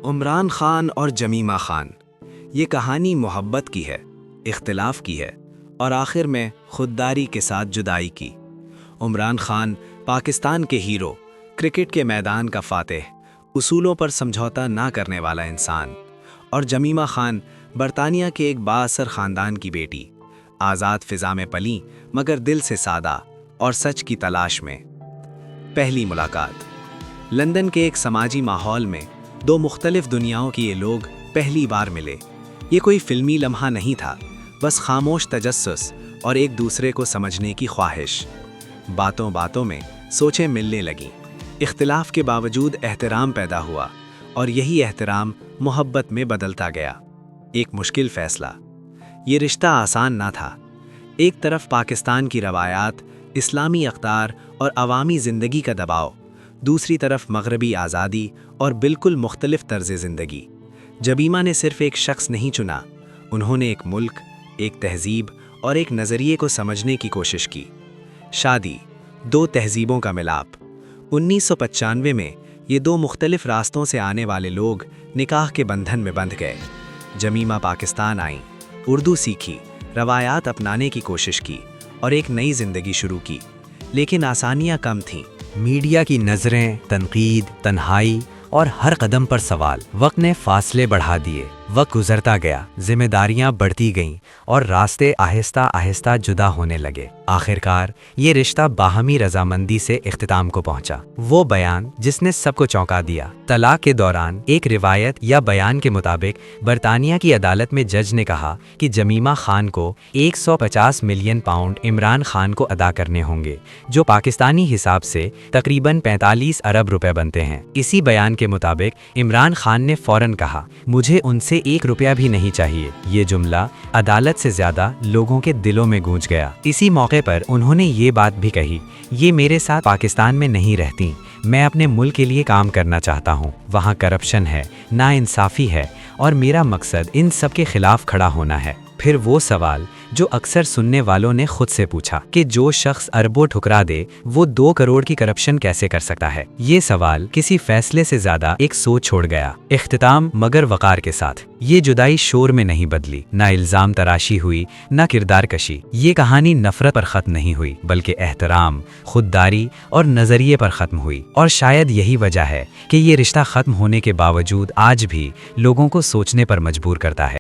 عمران خان اور جمیمہ خان، یہ کہانی محبت کی ہے، اختلاف کی ہے اور آخر میں خودداری کے ساتھ جدائی کی۔ عمران خان پاکستان کے ہیرو، کرکٹ کے میدان کا فاتح، اصولوں پر سمجھوتا نہ کرنے والا انسان، اور جمیمہ خان برطانیہ کے ایک بااثر خاندان کی بیٹی، آزاد فضا میں پلی مگر دل سے سادہ اور سچ کی تلاش میں۔ پہلی ملاقات لندن کے ایک سماجی ماحول میں دو مختلف دنیاؤں کی یہ لوگ پہلی بار ملے۔ یہ کوئی فلمی لمحہ نہیں تھا، بس خاموش تجسس اور ایک دوسرے کو سمجھنے کی خواہش۔ باتوں باتوں میں سوچیں ملنے لگیں، اختلاف کے باوجود احترام پیدا ہوا اور یہی احترام محبت میں بدلتا گیا۔ ایک مشکل فیصلہ، یہ رشتہ آسان نہ تھا۔ ایک طرف پاکستان کی روایات، اسلامی اقدار اور عوامی زندگی کا دباؤ، دوسری طرف مغربی آزادی اور بالکل مختلف طرز زندگی۔ جمیمہ نے صرف ایک شخص نہیں چنا، انہوں نے ایک ملک، ایک تہذیب اور ایک نظریے کو سمجھنے کی کوشش کی۔ شادی، دو تہذیبوں کا ملاپ۔ 1995 میں یہ دو مختلف راستوں سے آنے والے لوگ نکاح کے بندھن میں بندھ گئے۔ جمیمہ پاکستان آئیں، اردو سیکھی، روایات اپنانے کی کوشش کی اور ایک نئی زندگی شروع کی، لیکن آسانیاں کم تھیں۔ میڈیا کی نظریں، تنقید، تنہائی اور ہر قدم پر سوال۔ وقت نے فاصلے بڑھا دیے، وقت گزرتا گیا، ذمہ داریاں بڑھتی گئیں اور راستے آہستہ آہستہ جدا ہونے لگے۔ آخرکار یہ رشتہ باہمی رضامندی سے اختتام کو پہنچا۔ وہ بیان جس نے سب کو چونکا دیا۔ طلاق کے دوران ایک روایت یا بیان کے مطابق برطانیہ کی عدالت میں جج نے کہا کہ جمیمہ خان کو 150 ملین پاؤنڈ عمران خان کو ادا کرنے ہوں گے، جو پاکستانی حساب سے تقریباً 45 ارب روپے بنتے ہیں۔ اسی بیان کے مطابق عمران خان نے فوراً کہا، مجھے ان سے 1 روپیہ بھی نہیں چاہیے۔ یہ جملہ عدالت سے زیادہ لوگوں کے دلوں میں گونج گیا۔ اسی موقع پر انہوں نے یہ بات بھی کہی، یہ میرے ساتھ پاکستان میں نہیں رہتی، میں اپنے ملک کے لیے کام کرنا چاہتا ہوں، وہاں کرپشن ہے، ناانصافی ہے اور میرا مقصد ان سب کے خلاف کھڑا ہونا ہے۔ پھر وہ سوال جو اکثر سننے والوں نے خود سے پوچھا کہ جو شخص اربوں ٹھکرا دے وہ 2 کروڑ کی کرپشن کیسے کر سکتا ہے؟ یہ سوال کسی فیصلے سے زیادہ ایک سوچ چھوڑ گیا۔ اختتام مگر وقار کے ساتھ۔ یہ جدائی شور میں نہیں بدلی، نہ الزام تراشی ہوئی، نہ کردار کشی۔ یہ کہانی نفرت پر ختم نہیں ہوئی، بلکہ احترام، خودداری اور نظریے پر ختم ہوئی۔ اور شاید یہی وجہ ہے کہ یہ رشتہ ختم ہونے کے باوجود آج بھی لوگوں کو سوچنے پر مجبور کرتا ہے۔